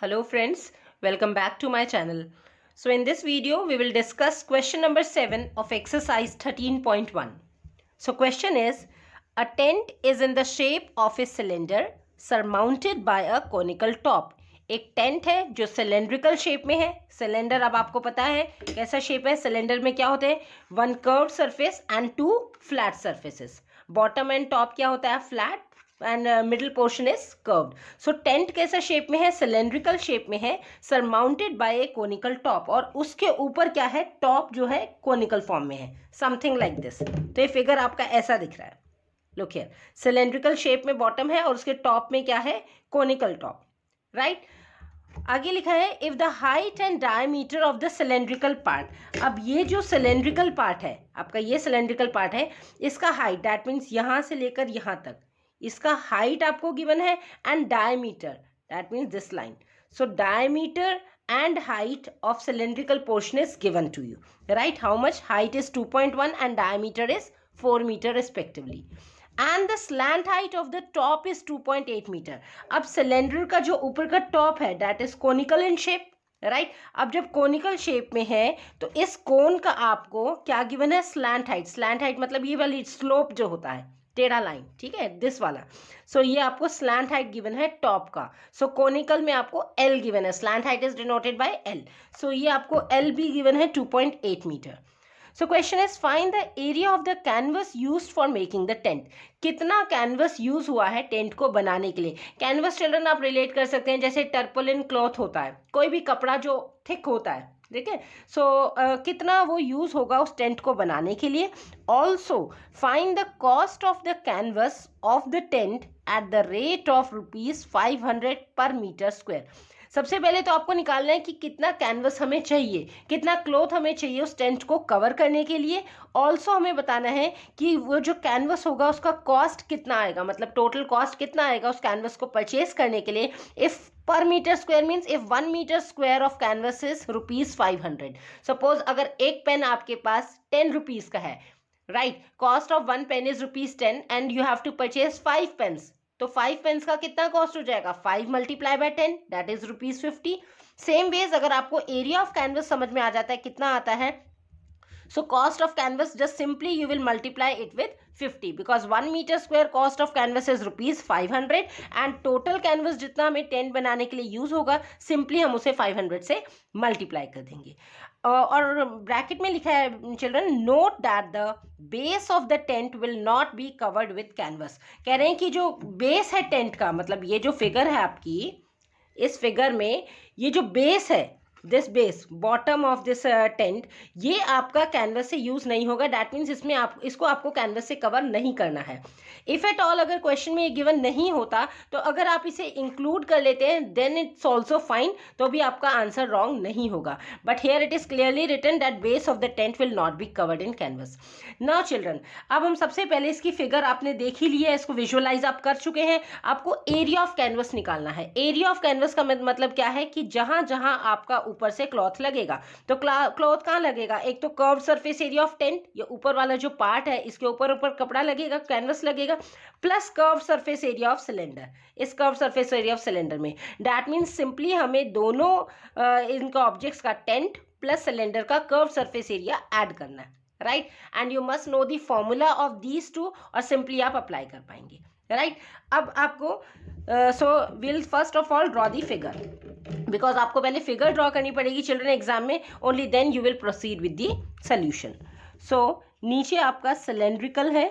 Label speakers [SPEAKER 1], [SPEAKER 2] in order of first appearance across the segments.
[SPEAKER 1] Hello friends, welcome back to my channel. So in this video, we will discuss question number 7 of exercise 13.1. So question is, a tent is in the shape of a cylinder surmounted by a conical top. एक tent है जो cylindrical shape में है. Cylinder अब आपको पता है कैसा शेप है. सिलेंडर में क्या होते हैं, one curve surface and two flat surfaces. Bottom and top क्या होता है, flat and middle portion is curved. So tent कैसा शेप में है, सिलेंड्रिकल शेप में है, surmounted by a conical top. और उसके ऊपर क्या है, टॉप जो है कोनिकल फॉर्म में है, समथिंग लाइक दिस. तो ये फिगर आपका ऐसा दिख रहा है. लुक हियर, सिलेंड्रिकल शेप में बॉटम है और उसके टॉप में क्या है, कोनिकल टॉप. राइट. आगे लिखा है, if the height and diameter of the cylindrical part. अब ये जो सिलेंड्रिकल पार्ट है आपका, ये सिलेंड्रिकल पार्ट है, इसका हाइट दैट मीन्स यहां से लेकर यहां तक, इसका हाइट आपको गिवन है and diameter that means this line. So diameter and height of cylindrical portion is given to you, right? How much? Height is 2.1 and diameter is 4 meter respectively, and the slant height of the top is 2.8 meter. अब cylinder का जो ऊपर का top है that is conical in shape, right. अब जब conical shape में है तो इस कोन का आपको क्या गिवन है, स्लैंट हाइट. स्लैंट हाइट मतलब ये वाली स्लोप जो होता है, टेढ़ा लाइन, ठीक है, दिस वाला. सो ये आपको स्लैंट हाइट गिवन है टॉप का. सो कोनिकल में आपको एल गिवन है, slant height is denoted by l. So ये आपको एल भी गिवन है 2.8 metre. So question is, find the area of the canvas used for making the tent. कितना कैनवस यूज हुआ है टेंट को बनाने के लिए. कैनवस चिल्ड्रन आप रिलेट कर सकते हैं जैसे टर्पोलिन क्लॉथ होता है, कोई भी कपड़ा जो थिक होता है, ठीक है. सो कितना वो यूज होगा उस टेंट को बनाने के लिए. Also find the cost of the canvas of the tent at the rate of ₹500 पर मीटर स्क्वायर. सबसे पहले तो आपको निकालना है कि कितना कैनवस हमें चाहिए, कितना क्लॉथ हमें चाहिए उस टेंट को कवर करने के लिए. ऑल्सो हमें बताना है कि वो जो कैनवस होगा उसका कॉस्ट कितना आएगा, मतलब टोटल कॉस्ट कितना आएगा उस कैनवस को परचेज करने के लिए. If per metre square means if 1 metre square of canvas is ₹500. Suppose अगर एक पेन आपके पास 10 रुपीज का है, right, cost of 1 pen is ₹10 and you have to purchase 5 pens. तो 5 पेन्स का कितना कॉस्ट हो जाएगा, 5 multiply by 10 that is ₹50. Same ways अगर आपको एरिया ऑफ कैनवस समझ में आ जाता है कितना आता है, so cost of canvas just simply you will multiply it with 50 because 1 meter square cost of canvas is ₹500 and total canvas जितना हमें टेंट बनाने के लिए यूज होगा simply हम उसे 500 से मल्टीप्लाई कर देंगे. और ब्रैकेट में लिखा है children, note that the base of the tent will not be covered with canvas. कह रहे हैं कि जो बेस है टेंट का, मतलब ये जो फिगर है आपकी, इस फिगर में ये जो बेस है, this base bottom of this tent, ये आपका कैनवस से यूज नहीं होगा. दैट मीन्स इसमें इसको आपको कैनवस से कवर नहीं करना है. इफ एट ऑल अगर क्वेश्चन में ये गिवन नहीं होता तो अगर आप इसे इंक्लूड कर लेते हैं देन इट्स ऑल्सो फाइन, तो भी आपका आंसर रॉन्ग नहीं होगा. But here it is clearly written that base of the tent will not be covered in canvas. Now children, अब हम सबसे पहले इसकी फिगर आपने देख ही ली है, इसको विजुअलाइज आप कर चुके हैं. आपको एरिया ऑफ कैनवस निकालना है. एरिया ऑफ कैनवस का मतलब क्या है कि जहां जहां आपका ऊपर से क्लॉथ लगेगा, तो क्लॉथ कहाँ लगेगा, एक तो curve surface area of tent, ये ऊपर वाला जो पार्ट है इसके ऊपर कपड़ा लगेगा, कैनवस लगेगा, plus curve surface area of cylinder, इस curve surface area of cylinder में. दैट मीन्स सिंपली हमें दोनों इनका ऑब्जेक्ट्स का टेंट प्लस सिलेंडर का कर्व सरफेस एरिया ऐड करना है, right. And you must know the formula of these two, और सिंपली आप अप्लाई कर पाएंगे, राइट. अब आपको so will first of all draw the figure, because आपको पहले फिगर ड्रॉ करनी पड़ेगी चिल्ड्रन एग्जाम में, only then you will proceed with the solution. So नीचे आपका सिलेंड्रिकल है,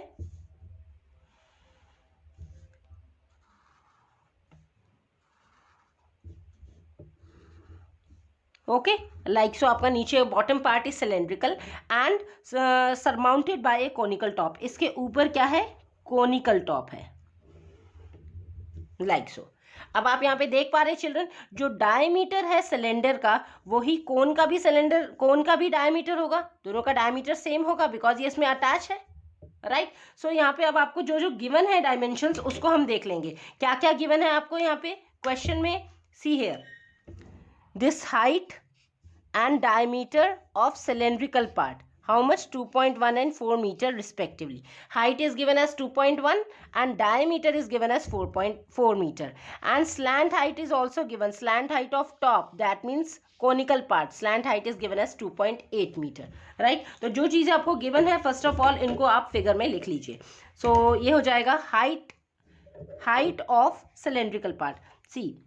[SPEAKER 1] ओके, लाइक सो आपका नीचे bottom part is cylindrical and surmounted by a conical top. इसके ऊपर क्या है, कोनिकल टॉप है, लाइक सो. अब आप यहाँ पे देख पा रहे हैं चिल्ड्रन, जो डायमीटर है सिलेंडर का वही कोन का भी, सिलेंडर कोन का भी डायमीटर होगा, दोनों का डायमीटर सेम होगा बिकॉज ये इसमें अटैच है, राइट. सो यहाँ पे अब आपको जो जो गिवन है डायमेंशंस उसको हम देख लेंगे. क्या क्या गिवन है आपको यहाँ पे क्वेश्चन में, see here, this height and diameter of cylindrical part, How much? 2.1 and 4 meter respectively. Height is given as 2.1 and diameter is given as 4.4 meter. And slant height is also given. Slant height of top, that means conical part, slant height is given as 2.8 meter. Right? तो जो चीज़ें आपको given है, first of all इनको आप figure में लिख लीजिए. So ये हो जाएगा height of cylindrical part. See,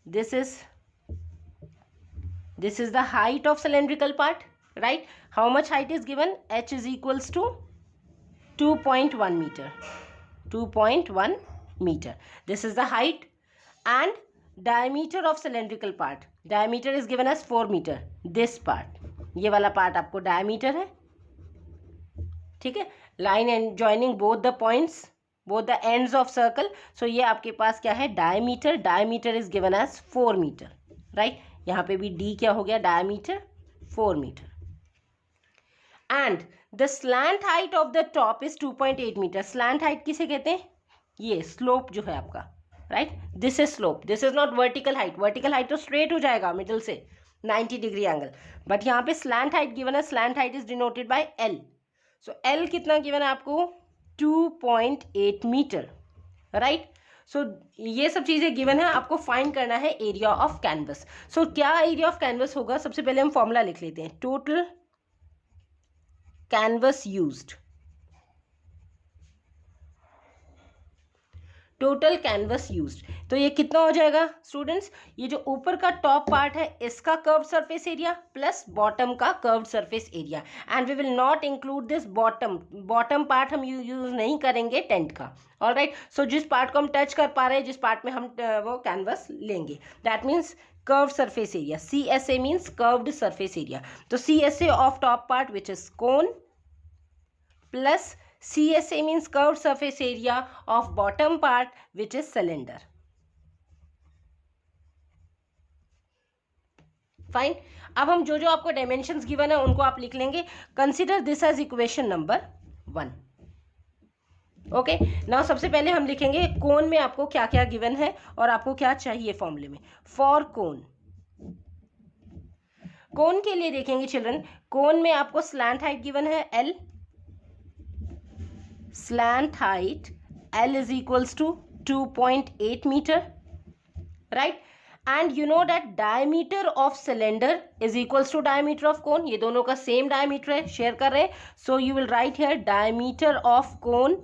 [SPEAKER 1] this is the height of cylindrical part, right? How much height is given? H is equals to 2.1 meter. 2.1 meter. This is the height. And diameter of cylindrical part. Diameter is given as 4 meter. This part. ये वाला part आपको diameter है. ठीक है? Line and joining both the points, both the ends of circle. So ये आपके पास क्या है? Diameter. Diameter is given as 4 meter. Right? यहाँ पे भी D क्या हो गया? Diameter 4 meter. And the slant height of the top is 2.8 meter. Slant height किसे कहते हैं? ये slope जो है आपका, right? This is slope. This is not vertical height. Vertical height तो straight हो जाएगा middle से 90 degree angle. But यहाँ पे slant height given है. Slant height is denoted by L. So L कितना given है आपको? 2.8 meter, right? सो ये सब चीज़ें गिवन है. आपको फाइंड करना है एरिया ऑफ कैनवस. सो क्या एरिया ऑफ कैनवस होगा? सबसे पहले हम फॉर्मूला लिख लेते हैं. Total canvas used. Total canvas used. तो ये कितना हो जाएगा स्टूडेंट्स? ये जो ऊपर का टॉप पार्ट है इसका curved surface area plus bottom का curved surface area. And we will not include this bottom part हम यूज नहीं करेंगे टेंट का. ऑलराइट. सो जिस पार्ट को हम टच कर पा रहे हैं, जिस पार्ट में हम वो कैनवस लेंगे, that means curved surface area. CSA means curved surface area. तो CSA of top part which is cone plus CSA means curved surface area of bottom part which is cylinder. Fine. अब हम जो आपको dimensions given है उनको आप लिख लेंगे. Consider this as equation number 1. Okay. Now सबसे पहले हम लिखेंगे कोन में आपको क्या क्या गिवन है और आपको क्या चाहिए फॉर्मूले में. फॉर कोन के लिए देखेंगे चिल्ड्रन. कोन में आपको स्लैंट हाइट गिवन है L. Slant height L is equals to 2.8 meter, right? And you know that diameter of cylinder is equals to diameter of cone. ये दोनों का same diameter है, share कर रहे हैं. So you will write here diameter of cone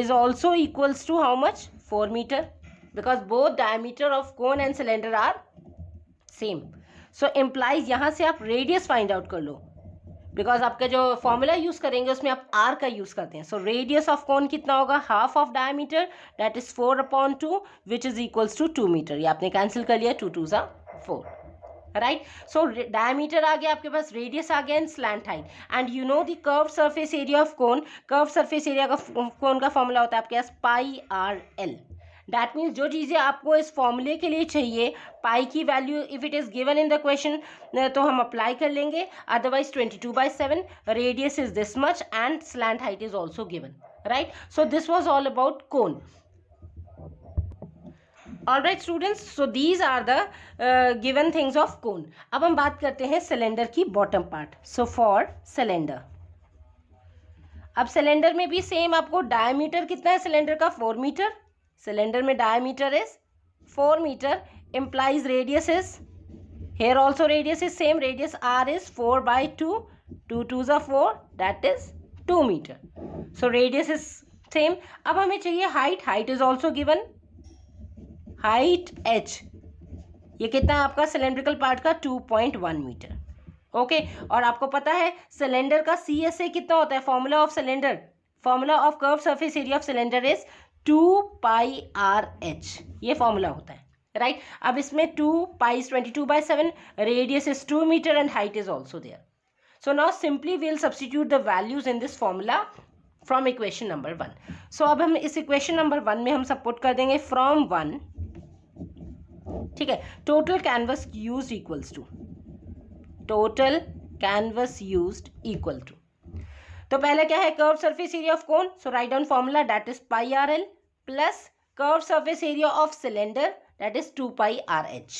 [SPEAKER 1] is also equals to how much? 4 meter, because both diameter of cone and cylinder are same. So implies यहाँ से आप radius find out कर लो, because आपका जो formula use करेंगे उसमें आप are का यूज करते हैं. सो रेडियस ऑफ कोन कितना होगा? Half of diameter, that is 4/2 which is equals to 2 metre. ये आपने कैंसिल कर लिया. 2 2 4, राइट. सो डायमीटर आ गया आपके पास, रेडियस आ गया and slant height. And you know the curve surface area of cone. Curve surface area का कोन का फॉर्मूला होता है आपके पास πRL. दैट मीन्स जो चीज़ें आपको इस फॉर्मूले के लिए चाहिए, पाई की value if it is given in the question तो हम अप्लाई कर लेंगे. Otherwise 22/7, radius is this much and slant height is also given, right. So this was all about cone. Alright students, so these are the given things of cone. अब हम बात करते हैं cylinder की bottom part. So for cylinder, अब cylinder में भी same आपको डायमीटर कितना है सिलेंडर का? 4 मीटर. सिलेंडर में diameter is 4 metre, implies radius is, here also radius is same, radius R is 4/2, 2 2s are 4, that is 2 meter. So radius is same. अब हमें चाहिए height. Height is also given, height H. ये कितना है आपका cylindrical part का? 2.1 metre. Okay. और आपको पता है सिलेंडर का CSA कितना होता है? Formula of cylinder, formula of curve surface area of cylinder is 2πRH. ये फॉर्मूला होता है, राइट. अब इसमें 2 pi is 22/7, radius is 2 meter and height is also there. So now simply we'll substitute the values in this formula from equation number 1. So अब हम इस equation number 1 में हम सपोर्ट कर देंगे from 1, ठीक है. total canvas used equals to, total canvas used equal to, तो पहले क्या है? Curve surface area of cone. So write down formula, that is πRL plus curve surface area of cylinder, that is 2πRH.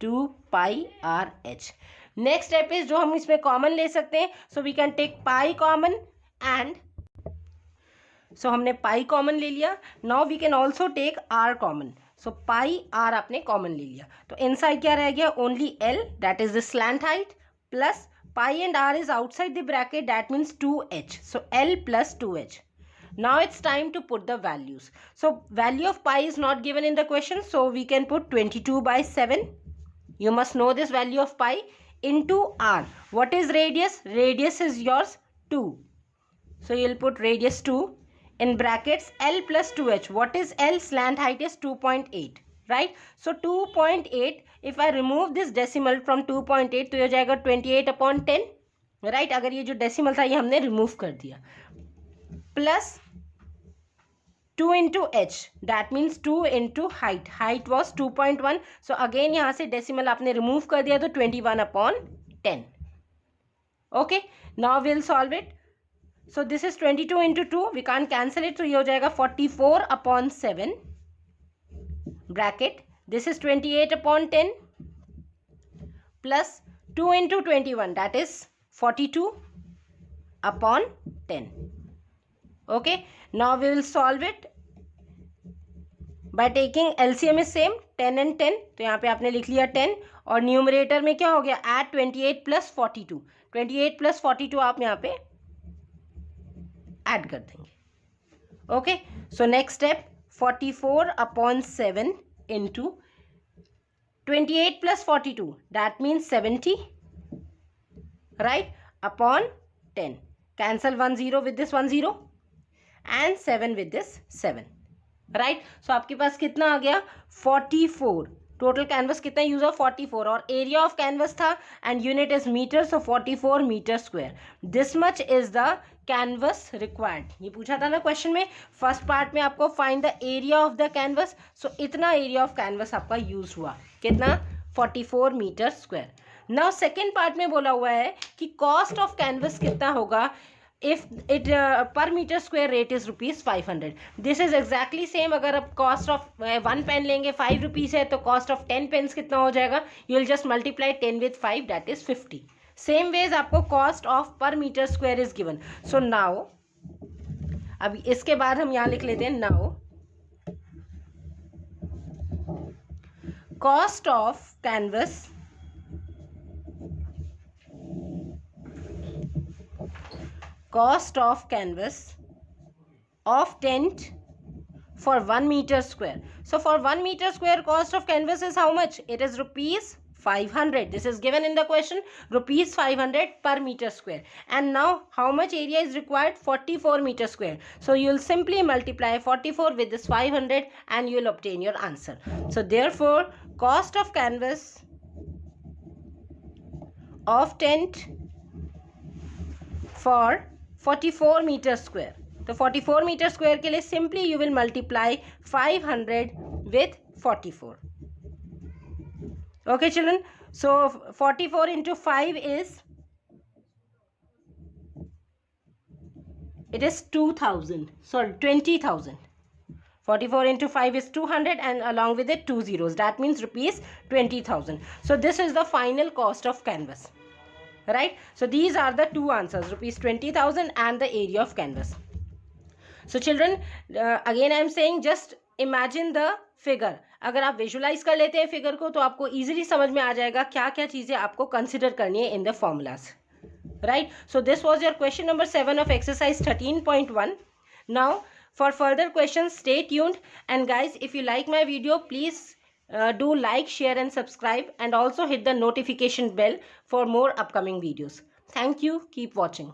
[SPEAKER 1] 2πRH. Next step is जो हम इसमें common ले सकते हैं, so we can take pi common and so हमने pi common ले लिया. Now we can also take R common. So pi R आपने कॉमन ले लिया तो इनसाइड क्या रह गया, only L that is the slant height plus pi and R is outside the bracket that means 2h. So L plus 2h. Now it's time to put the values. So value of pi is not given in the question, so we can put 22/7. You must know this value of pi into r. What is radius? Radius is yours 2. So you'll put radius 2 in brackets L plus 2h. What is L? Slant height is 2.8. Right? So 2.8, if I remove this decimal from 2.8 तो ये जाएगा 28/10. Right? अगर ये जो decimal था ये हमने remove कर दिया. Plus 2 into h, that means 2 into height. Height was 2.1. So again यहाँ से decimal आपने remove कर दिया तो 21/10. Okay, now we'll solve it. So this is 22 into 2. We can't cancel it. So ये हो जाएगा 44/7 bracket. This is 28/10 plus 2 into 21, that is 42/10. Okay, now we will solve it by taking LCM is same 10 and 10. तो यहाँ पे आपने लिख लिया 10 और न्यूमरेटर में क्या हो गया, add 28 plus 42. 28 plus 42 आप यहाँ पे ऐड कर देंगे. Okay, so next step 44/7 into 28 plus 42, that means 70, right, upon 10. Cancel 1 0 with this 1 0 and 7 with this 7. Right, सो आपके पास कितना आ गया 44. टोटल कैनवस कितना यूज हुआ 44 और एरिया ऑफ कैनवस था and unit is metre, so 44 metre square. This much is the canvas required. ये पूछा था ना क्वेश्चन में, फर्स्ट पार्ट में आपको find the area of the canvas. So इतना एरिया ऑफ कैनवस आपका यूज हुआ, कितना 44 metre square. Now second part में बोला हुआ है कि कॉस्ट ऑफ कैनवस कितना होगा if it per meter square rate is ₹500. this is exactly same. अगर आप cost of 1 pen लेंगे 5 rupees है तो cost of 10 pens कितना हो जाएगा, you will just multiply 10 with 5, that is 50. same ways आपको cost of per meter square is given. so now अब इसके बाद हम यहाँ लिख लेते हैं now cost of canvas of tent for 1 meter square. So for 1 meter square cost of canvas is how much? It is ₹500. This is given in the question, ₹500 per meter square. And now how much area is required? 44 meter square. So you will simply multiply 44 with this 500 and you will obtain your answer. So therefore cost of canvas of tent for 44 meter square. तो 44 meter square के लिए simply you will multiply 500 with 44. Okay children, so 44 into 5 is, it is 2000, sorry 20,000. 44 into 5 is 200 and along with it 2 zeros, that means ₹20,000. So this is the final cost of canvas. Right, so these are the two answers, ₹20,000 and the area of canvas. So children, again I am saying just imagine the figure. अगर आप visualise कर लेते हैं figure को तो आपको easily समझ में आ जाएगा क्या क्या चीज़ें आपको कंसिडर करनी है in the formulas. Right, so this was your question number 7 of exercise 13.1. Now for further question stay tuned and guys, if you like my video, please do like, share and subscribe and also hit the notification bell for more upcoming videos. Thank you. Keep watching.